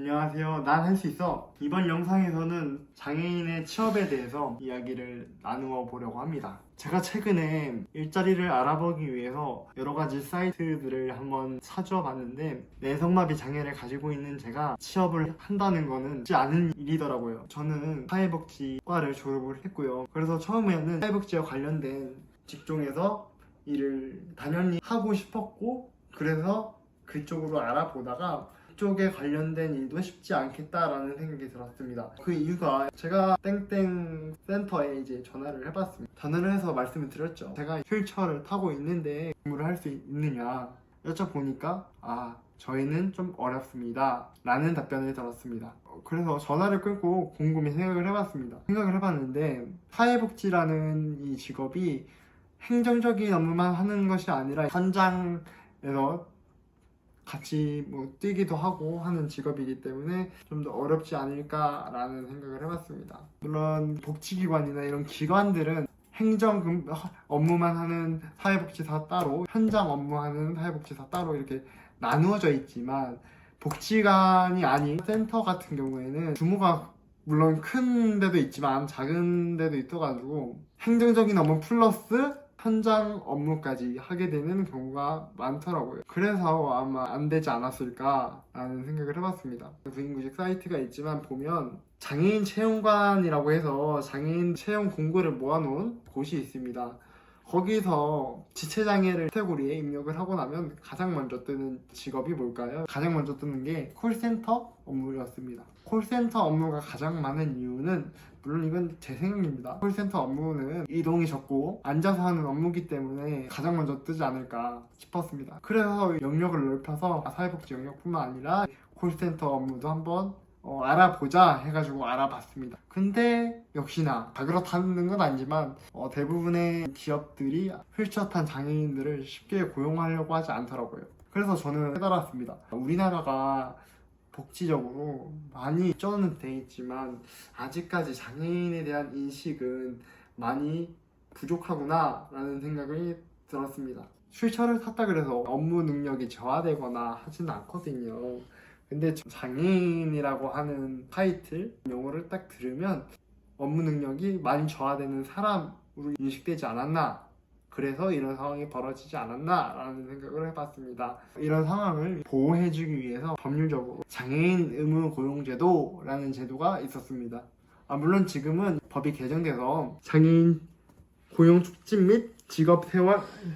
안녕하세요. 난 할 수 있어. 이번 영상에서는 장애인의 취업에 대해서 이야기를 나누어 보려고 합니다. 제가 최근에 일자리를 알아보기 위해서 여러 가지 사이트들을 한번 찾아와 봤는데, 내성마비 장애를 가지고 있는 제가 취업을 한다는 거는 쉽지 않은 일이더라고요. 저는 사회복지과를 졸업을 했고요. 그래서 처음에는 사회복지와 관련된 직종에서 일을 당연히 하고 싶었고, 그래서 그쪽으로 알아보다가 쪽에 관련된 일도 쉽지 않겠다라는 생각이 들었습니다. 그 이유가 제가 땡땡 센터에 이제 전화를 해봤습니다. 전화를 해서 말씀을 드렸죠. 제가 휠체어를 타고 있는데 근무를 할 수 있느냐 여쭤보니까 저희는 좀 어렵습니다 라는 답변을 들었습니다. 그래서 전화를 끊고 곰곰이 생각을 해봤습니다. 생각을 해봤는데 사회복지라는 이 직업이 행정적인 업무만 하는 것이 아니라 현장에서 같이 뛰기도 하고 하는 직업이기 때문에 좀 더 어렵지 않을까라는 생각을 해봤습니다. 물론 복지기관이나 이런 기관들은 행정 업무만 하는 사회복지사 따로, 현장 업무하는 사회복지사 따로 이렇게 나누어져 있지만, 복지관이 아닌 센터 같은 경우에는 규모가 물론 큰 데도 있지만 작은 데도 있어가지고 행정적인 업무 플러스 현장 업무까지 하게 되는 경우가 많더라고요. 그래서 아마 안 되지 않았을까라는 생각을 해봤습니다. 구인구직 사이트가 있지만 보면 장애인 채용관이라고 해서 장애인 채용 공고를 모아놓은 곳이 있습니다. 거기서 지체장애를 카테고리에 입력을 하고 나면 가장 먼저 뜨는 직업이 뭘까요? 가장 먼저 뜨는 게 콜센터 업무였습니다. 콜센터 업무가 가장 많은 이유는, 물론 이건 제 생각입니다. 콜센터 업무는 이동이 적고 앉아서 하는 업무기 때문에 가장 먼저 뜨지 않을까 싶었습니다. 그래서 영역을 넓혀서 사회복지 영역뿐만 아니라 콜센터 업무도 한번 알아보자 해가지고 알아봤습니다. 근데 역시나 다 그렇다는 건 아니지만 대부분의 기업들이 휠체어 탄 장애인들을 쉽게 고용하려고 하지 않더라고요. 그래서 저는 깨달았습니다. 우리나라가 복지적으로 많이 발전은 돼 있지만 아직까지 장애인에 대한 인식은 많이 부족하구나 라는 생각이 들었습니다. 휠체어를 탔다 그래서 업무 능력이 저하되거나 하지는 않거든요. 근데 장애인이라고 하는 타이틀, 용어를 딱 들으면 업무 능력이 많이 저하되는 사람으로 인식되지 않았나, 그래서 이런 상황이 벌어지지 않았나 라는 생각을 해봤습니다. 이런 상황을 보호해주기 위해서 법률적으로 장애인 의무 고용제도라는 제도가 있었습니다. 물론 지금은 법이 개정돼서 장애인 고용 촉진 및 직업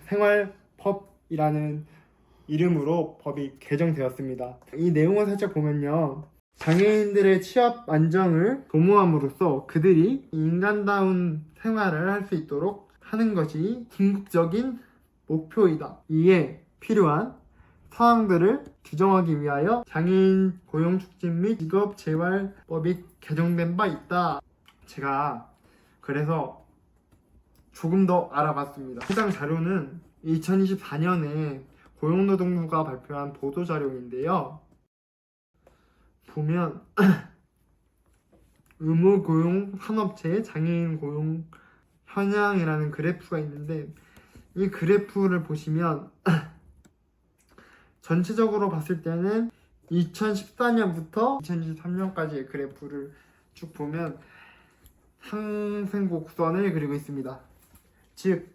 생활법이라는 이름으로 법이 개정되었습니다. 이 내용을 살짝 보면요, 장애인들의 취업 안정을 도모함으로써 그들이 인간다운 생활을 할 수 있도록 하는 것이 궁극적인 목표이다. 이에 필요한 사항들을 규정하기 위하여 장애인 고용 촉진 및 직업 재활법이 개정된 바 있다. 제가 그래서 조금 더 알아봤습니다. 해당 자료는 2024년에 고용노동부가 발표한 보도자료인데요. 보면 의무고용 산업체의 장애인 고용 현황이라는 그래프가 있는데, 이 그래프를 보시면 전체적으로 봤을 때는 2014년부터 2023년까지의 그래프를 쭉 보면 상승 곡선을 그리고 있습니다. 즉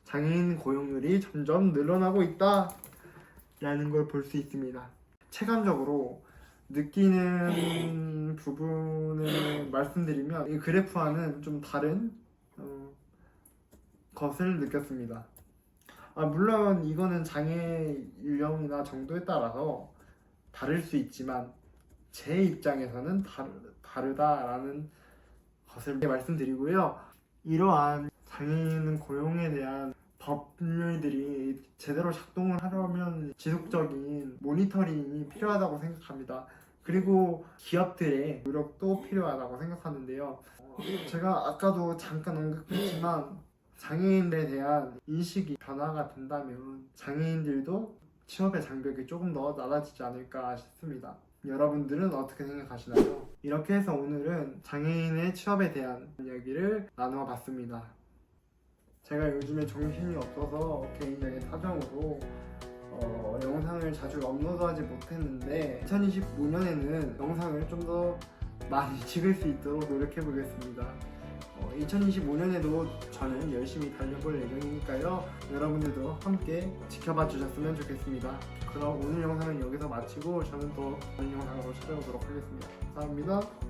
장애인 고용률이 점점 늘어나고 있다 라는 걸 볼 수 있습니다. 체감적으로 느끼는 부분을 말씀드리면, 이 그래프와는 좀 다른 것을 느꼈습니다. 물론 이거는 장애 유형이나 정도에 따라서 다를 수 있지만 제 입장에서는 다르다라는 것을 말씀드리고요. 이러한 장애인 고용에 대한 법률들이 제대로 작동을 하려면 지속적인 모니터링이 필요하다고 생각합니다. 그리고 기업들의 노력도 필요하다고 생각하는데요. 제가 아까도 잠깐 언급했지만 장애인에 대한 인식이 변화가 된다면 장애인들도 취업의 장벽이 조금 더 낮아지지 않을까 싶습니다. 여러분들은 어떻게 생각하시나요? 이렇게 해서 오늘은 장애인의 취업에 대한 이야기를 나누어 봤습니다. 제가 요즘에 정신이 없어서 개인적인 사정으로 영상을 자주 업로드하지 못했는데 2025년에는 영상을 좀 더 많이 찍을 수 있도록 노력해 보겠습니다. 2025년에도 저는 열심히 달려볼 예정이니까요. 여러분들도 함께 지켜봐 주셨으면 좋겠습니다. 그럼 오늘 영상은 여기서 마치고 저는 또 다른 영상으로 찾아오도록 하겠습니다. 감사합니다.